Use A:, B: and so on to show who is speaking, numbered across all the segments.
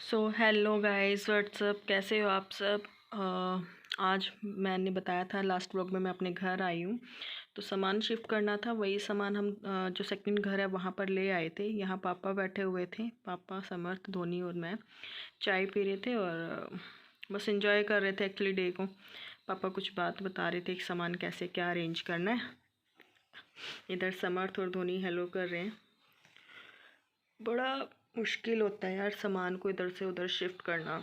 A: So hello guys, WhatsApp, कैसे हो आप सब। आज मैंने बताया था लास्ट व्लॉग में मैं अपने घर आई हूँ, तो सामान शिफ्ट करना था। वही सामान हम जो सेकंड घर है वहाँ पर ले आए थे। यहाँ पापा बैठे हुए थे, पापा, समर्थ, धोनी और मैं चाय पी रहे थे और बस एंजॉय कर रहे थे एक्चुअली डे को। पापा कुछ बात बता रहे थे कि सामान कैसे क्या अरेंज करना है। इधर समर्थ और धोनी हेलो कर रहे हैं। बड़ा मुश्किल होता है यार सामान को इधर से उधर शिफ्ट करना।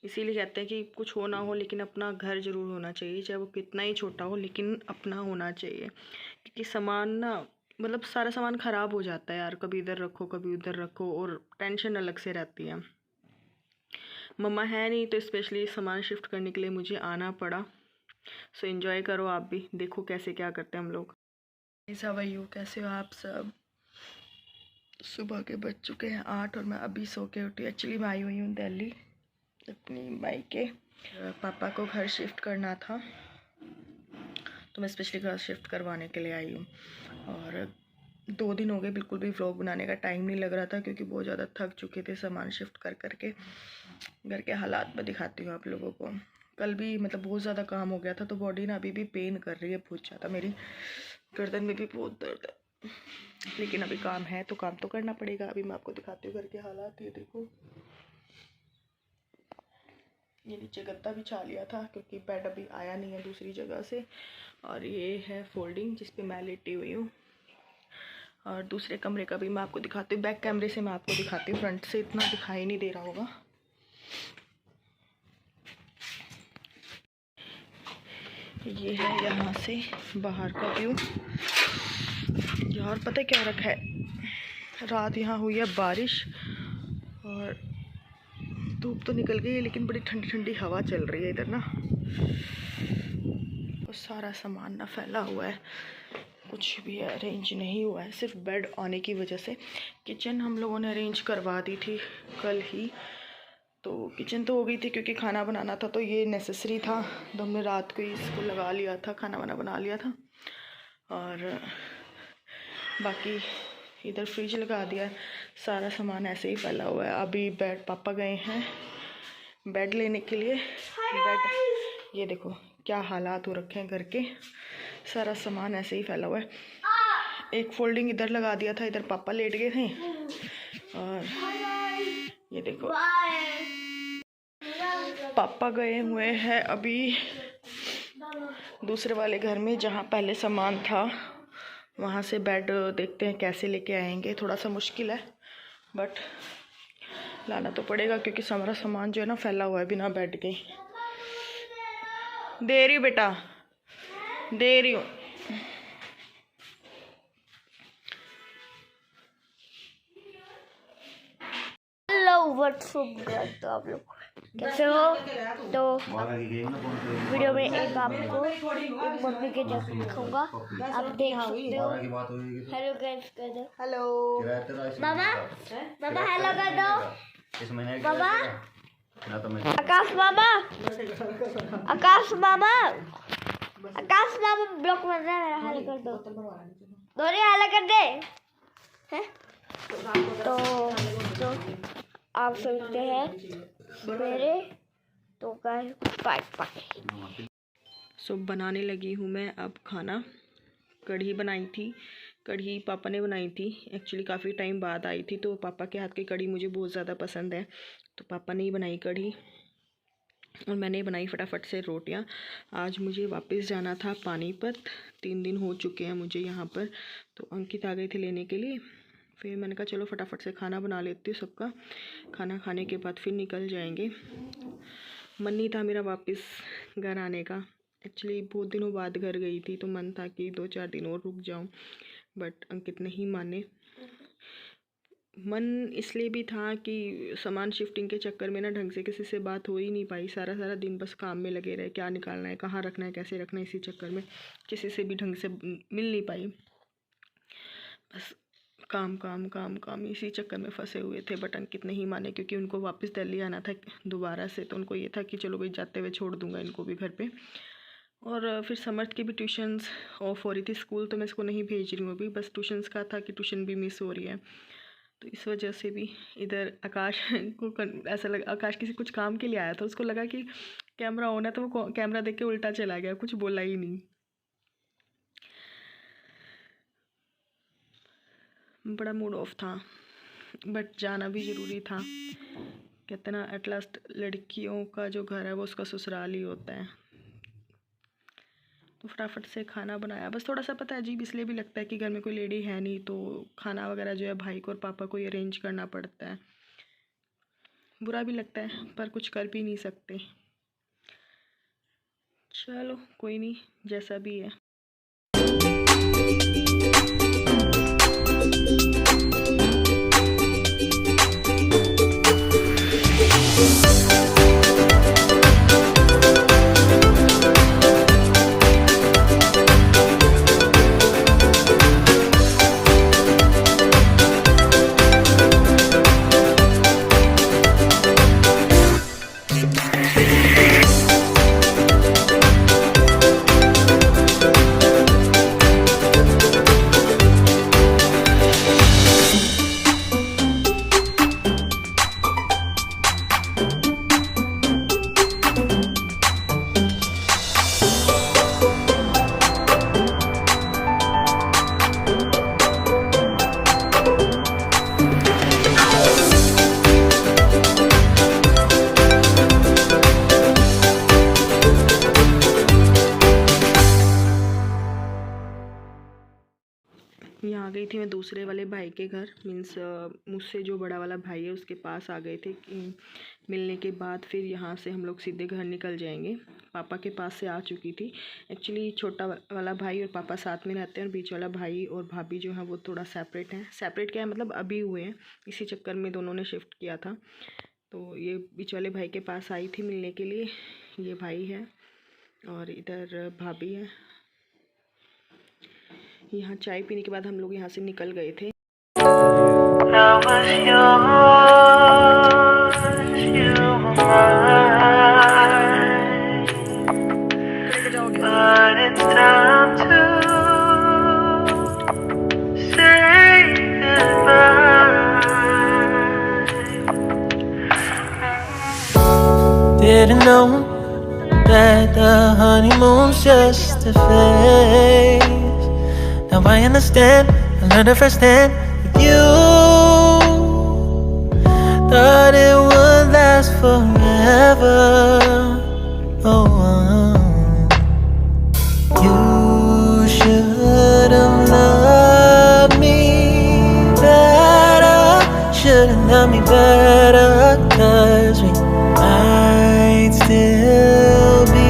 A: इसीलिए कहते हैं कि कुछ हो ना हो लेकिन अपना घर ज़रूर होना चाहिए, चाहे वो कितना ही छोटा हो लेकिन अपना होना चाहिए। क्योंकि सामान ना, मतलब सारा सामान ख़राब हो जाता है यार, कभी इधर रखो कभी उधर रखो और टेंशन अलग से रहती है। मम्मा है नहीं तो स्पेशली सामान शिफ्ट करने के लिए मुझे आना पड़ा। सो एंजॉय करो आप भी, देखो कैसे क्या करते हैं हम लोग। यू कैसे हो आप सब। सुबह के बज चुके हैं 8 और मैं अभी सो के उठी। एक्चुअली मैं आई हुई हूँ दिल्ली अपनी माई के। पापा को घर शिफ्ट करना था तो मैं स्पेशली घर शिफ्ट करवाने के लिए आई हूँ। और 2 दिन हो गए बिल्कुल भी व्लॉग बनाने का टाइम नहीं लग रहा था क्योंकि बहुत ज़्यादा थक चुके थे सामान शिफ्ट कर करके। घर के हालात मैं दिखाती हूँ आप लोगों को। कल भी मतलब बहुत ज़्यादा काम हो गया था तो बॉडी ना अभी भी पेन कर रही है बहुत ज़्यादा। मेरी गर्दन में भी बहुत दर्द है लेकिन अभी काम है तो काम तो करना पड़ेगा। अभी मैं आपको दिखाती हूँ घर के हालात। ये देखो, ये नीचे गद्दा बिछा लिया था क्योंकि बेड अभी आया नहीं है दूसरी जगह से। और ये है फोल्डिंग जिस पे मैं लेटी हुई हूँ। और दूसरे कमरे का भी मैं आपको दिखाती हूँ। बैक कैमरे से मैं आपको दिखाती हूँ, फ्रंट से इतना दिखाई नहीं दे रहा होगा। ये है यहाँ से बाहर का व्यू। यार पता है क्या रखा है, रात यहाँ हुई है बारिश और धूप तो निकल गई है लेकिन बड़ी ठंडी ठंडी हवा चल रही है इधर ना। तो सारा सामान ना फैला हुआ है, कुछ भी अरेंज नहीं हुआ है, सिर्फ बेड आने की वजह से। किचन हम लोगों ने अरेंज करवा दी थी कल ही, तो किचन तो हो गई थी क्योंकि खाना बनाना था तो ये नेसेसरी था, तो हमने रात को ही इसको लगा लिया था, खाना वाना बना लिया था। और बाकी इधर फ्रिज लगा दिया है। सारा सामान ऐसे ही फैला हुआ है। अभी बेड, पापा गए हैं बेड लेने के लिए। बेड ये देखो क्या हालात हो रखे हैं घर के। सारा सामान ऐसे ही फैला हुआ है। एक फोल्डिंग इधर लगा दिया था, इधर पापा लेट गए थे। और ये देखो पापा गए हुए हैं अभी दूसरे वाले घर में जहाँ पहले सामान था, वहाँ से बेड देखते हैं कैसे लेके आएंगे। थोड़ा सा मुश्किल है बट लाना तो पड़ेगा क्योंकि सारा सामान जो है ना फैला हुआ है बिना बेड के। दे रही हूँ बेटा, दे रही हूँ।
B: हेलो व्हाट्सअप, तो आप लोग कैसे हो। तो वीडियो में एक आपको एक मम्मी के जगह दिखाऊंगा, आप देख सकते हो। हेलो गाइस कर दो,
A: हेलो
B: मामा, मामा हेलो कर दो, मामा, आकाश मामा, आकाश मामा, आकाश मामा ब्लॉक बन रहा है, हेलो कर दो, दोनों हेलो कर दे हैं। तो आप सुनते हैं मेरे तो बाय।
A: सो बनाने लगी हूँ मैं अब खाना। कढ़ी बनाई थी, कढ़ी पापा ने बनाई थी। एक्चुअली काफ़ी टाइम बाद आई थी तो पापा के हाथ की कढ़ी मुझे बहुत ज़्यादा पसंद है, तो पापा ने ही बनाई कढ़ी और मैंने बनाई फटाफट से रोटियां। आज मुझे वापस जाना था पानीपत, 3 दिन हो चुके हैं मुझे यहाँ पर, तो अंकित आ गए थे लेने के लिए। फिर मैंने कहा चलो फटाफट से खाना बना लेती हूँ सबका, खाना खाने के बाद फिर निकल जाएंगे। मन नहीं था मेरा वापस घर आने का। एक्चुअली बहुत दिनों बाद घर गई थी तो मन था कि 2-4 दिन और रुक जाऊं, बट अंकित नहीं माने। मन इसलिए भी था कि सामान शिफ्टिंग के चक्कर में ना ढंग से किसी से बात हो ही नहीं पाई। सारा सारा दिन बस काम में लगे रहे, क्या निकालना है, कहाँ रखना है, कैसे रखना है, इसी चक्कर में किसी से भी ढंग से मिल नहीं पाई। बस काम काम काम काम इसी चक्कर में फंसे हुए थे। बट अंकित नहीं माने क्योंकि उनको वापस दिल्ली आना था दोबारा से, तो उनको ये था कि चलो भाई जाते हुए छोड़ दूंगा इनको भी घर पे। और फिर समर्थ की भी ट्यूशन्स ऑफ हो रही थी, स्कूल तो मैं इसको नहीं भेज रही हूँ अभी, बस ट्यूशन्स का था कि ट्यूशन भी मिस हो रही है तो इस वजह से भी इधर आकाश को ऐसा लगा, आकाश किसी कुछ काम के लिए आया था, उसको लगा कि कैमरा ऑन है, तो वो कैमरा देख के उल्टा चला गया, कुछ बोला ही नहीं। बड़ा मूड ऑफ था, बट जाना भी ज़रूरी था। कहते ना, एट लास्ट लड़कियों का जो घर है वो उसका ससुराल ही होता है। तो फटाफट से खाना बनाया। बस थोड़ा सा पता है अजीब इसलिए भी लगता है कि घर में कोई लेडी है नहीं, तो खाना वगैरह जो है भाई को और पापा को ही अरेंज करना पड़ता है। बुरा भी लगता है पर कुछ कर भी नहीं सकते। चलो कोई नहीं, जैसा भी है। यहाँ आ गई थी मैं दूसरे वाले भाई के घर, मीन्स मुझसे जो बड़ा वाला भाई है उसके पास आ गए थे। मिलने के बाद फिर यहाँ से हम लोग सीधे घर निकल जाएंगे। पापा के पास से आ चुकी थी। एक्चुअली छोटा वाला भाई और पापा साथ में रहते हैं, और बीच वाला भाई और भाभी जो है वो थोड़ा सेपरेट हैं। सेपरेट क्या है, मतलब अभी हुए हैं, इसी चक्कर में दोनों ने शिफ्ट किया था। तो ये बीच वाले भाई के पास आई थी मिलने के लिए। ये भाई है और इधर भाभी है। यहाँ चाय पीने के बाद हम लोग यहाँ से निकल गए थे।
C: Didn't know that the honeymoon's just a phase. Now I understand, I learned it firsthand with you. Thought it would last forever. Oh, you should have loved me better. Should have loved me better, 'cause we might still be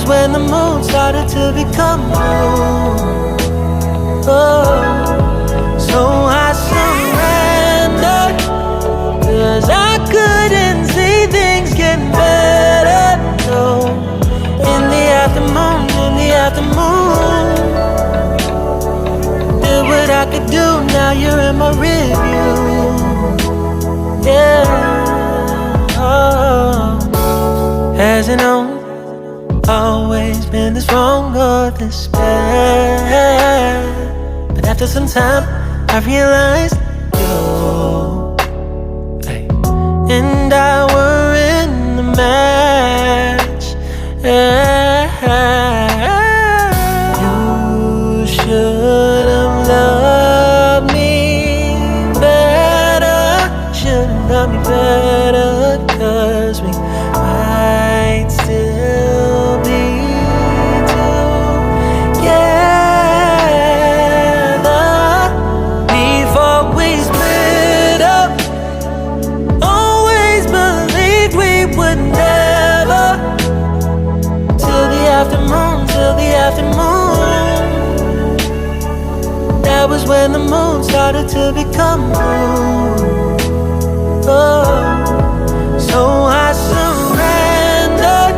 C: when the moon started to become blue. Oh, so I surrendered, 'cause I couldn't see things getting better. So in the afternoon, did what I could do, now you're in my review. Yeah, oh, hasn't always been this wrong or this bad, but after some time I realized you and I were in the match. You should have loved me better, should have loved me better, 'cause we might still be together before we split up. Always believed we would never, till the afternoon, that was when the moon started to become blue. Oh, so I surrendered,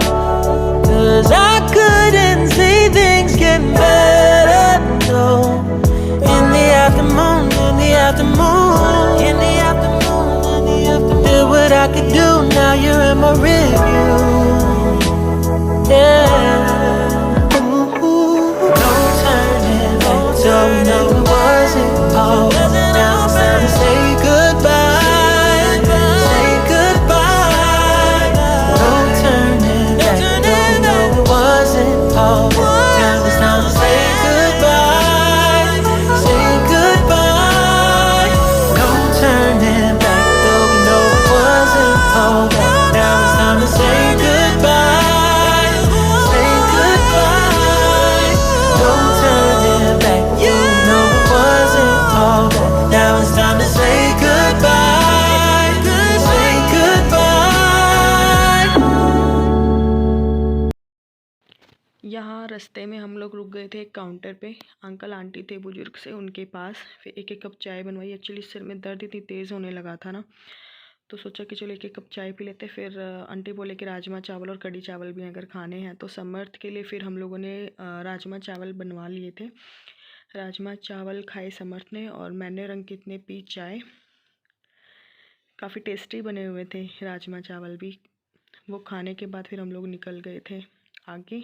C: 'cause I couldn't see things getting better. could do. Now you're in my rearview. Yeah. Ooh, no turning back. So we know it wasn't all. Now it's time to say goodbye. Say goodbye. No turning back. So we know it wasn't all. Now it's time to say goodbye. Say goodbye. No turning back. Though we know it wasn't all. Now it's time to say goodbye. Say goodbye. No turning back. You know it wasn't all. Now it's time to say goodbye. Say goodbye.
A: यहाँ रास्ते में हम लोग रुक गए थे एक counter पे। अंकल आंटी थे बुजुर्ग से, उनके पास फिर एक एक कप चाय बनवाई। एक्चुअली सिर में दर्द इतनी तेज़ होने लगा था ना, तो सोचा कि चलो एक एक कप चाय पी लेते। फिर आंटी बोले कि राजमा चावल और कढ़ी चावल भी अगर खाने हैं तो समर्थ के लिए फिर हम लोगों ने राजमा चावल बनवा लिए थे। राजमा चावल खाए समर्थ ने और मैंने और अंकित ने पी चाय। काफ़ी टेस्टी बने हुए थे राजमा चावल भी। वो खाने के बाद फिर हम लोग निकल गए थे आगे।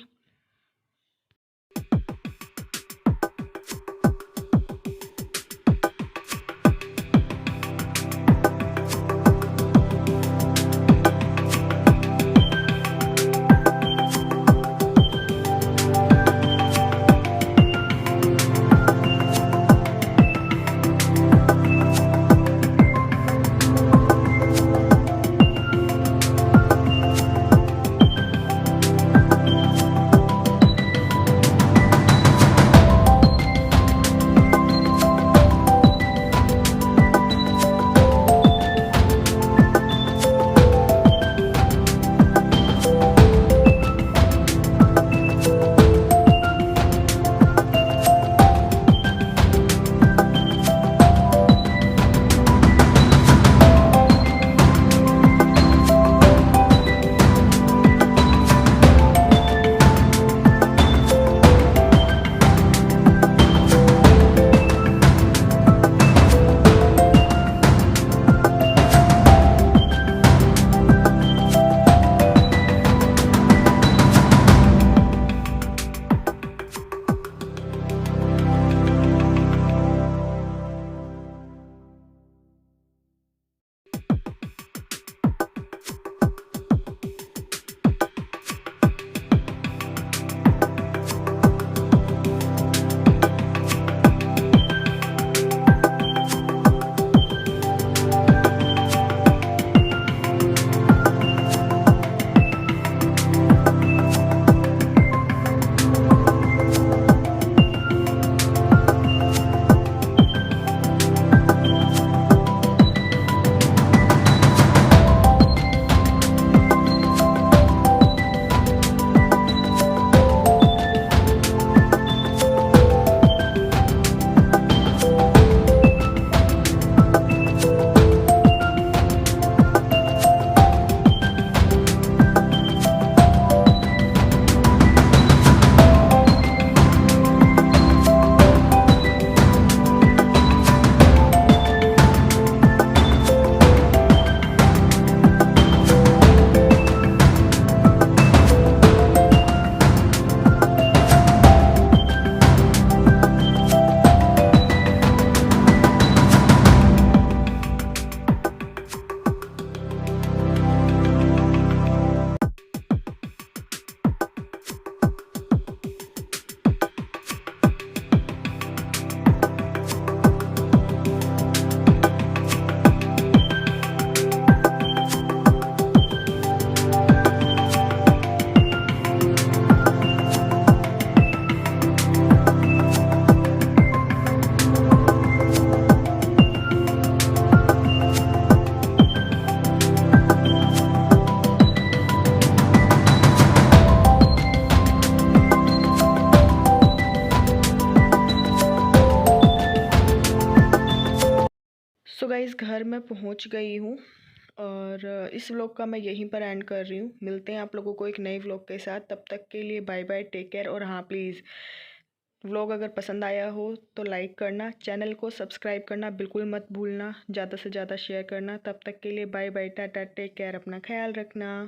A: सो गाइस घर मैं पहुंच गई हूँ और इस व्लॉग का मैं यहीं पर एंड कर रही हूँ। मिलते हैं आप लोगों को एक नए व्लॉग के साथ। तब तक के लिए बाय बाय, टेक केयर। और हाँ प्लीज़ व्लॉग अगर पसंद आया हो तो लाइक करना, चैनल को सब्सक्राइब करना बिल्कुल मत भूलना, ज़्यादा से ज़्यादा शेयर करना। तब तक के लिए bye bye, tata, take care, अपना ख्याल रखना।